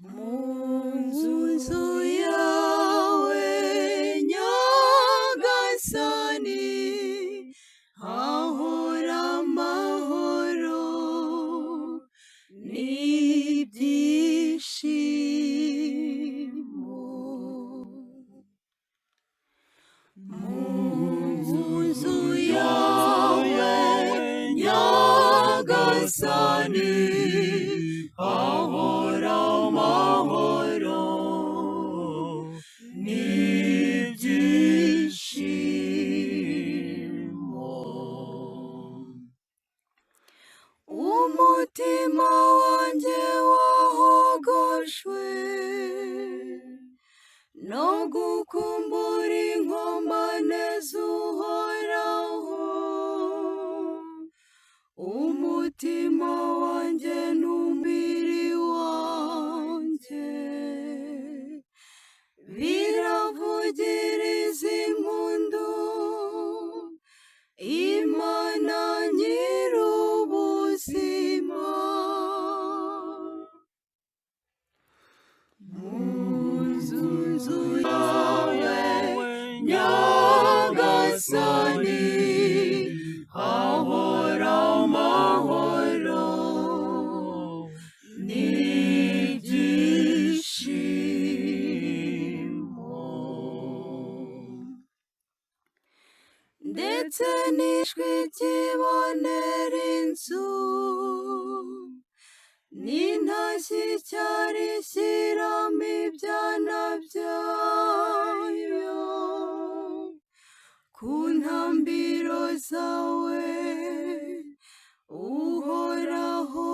Munzu yawe Nyagasani hahora amahoro n'ibyishimo. Munzu yawe Nyagasani hahora amahoro n'ibyishimo. Umutima wanjye wahogoshwe no gukumbura inkomane z'Uhoraho. Umutima wanjye n'umubiri wanjye biravugiriza impundu Imana nyir'ubuzima. Munzu yawe Nyagasani hahora amahoro n'ibyishimo, ndetse n'ijwi ryibonera inzu n'intashyi cyari shyiramo ibyana byayo ku ntambiro zawe Uhoraho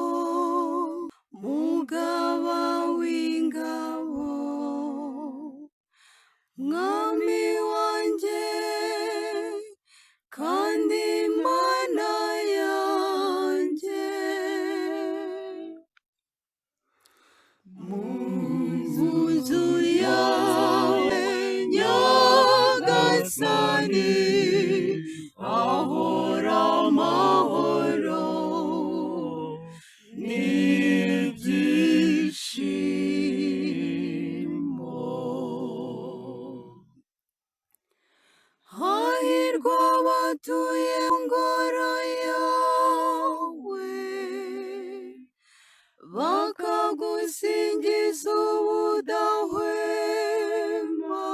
Mugaba w'ingabo, Mwami wanjye kandi Mana yanjye. Munzu yawe Nyagasani hahora amahoro n'ibyishimo. Hahirwa abatuye mu ngoro yawe bakagusingiza ubudahwema.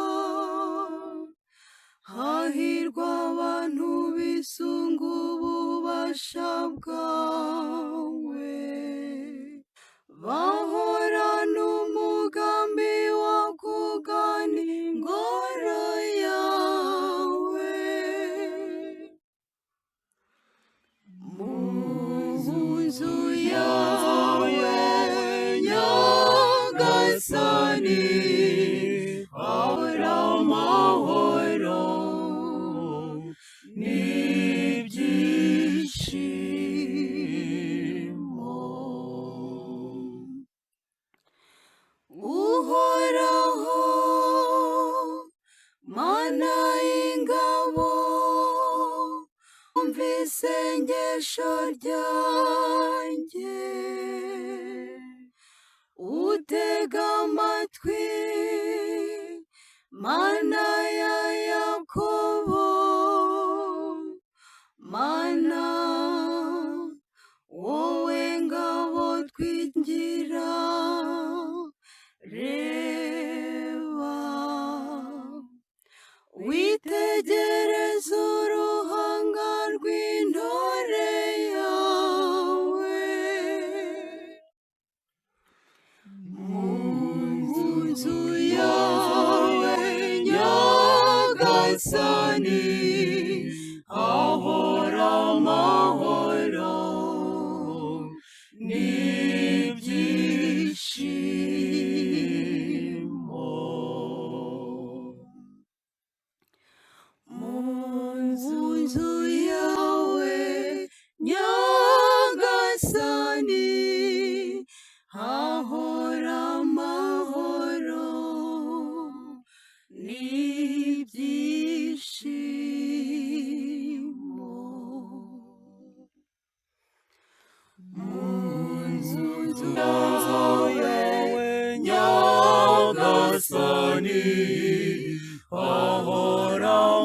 Hahirwa abantu bisunga ububasha bwawe bahorana umugambi wo kugana ingoro yawe. Munzu yawe Nyagasani hahora amahoro n'ibyishimo. Uhoraho Mana y'ingabo, umva isengesho ryanjye, utega amatwi Mana ya Yakobo. Mana wowe ngabo twingira, reba witegereze uruhanga rw'intore yawe. Munzu yawe Nyagasani hahora amahoro n'ibyishimo. Munzu yawe Nyagasani hahora amahoro n'ibyishimo. Munzu yawe ni ahora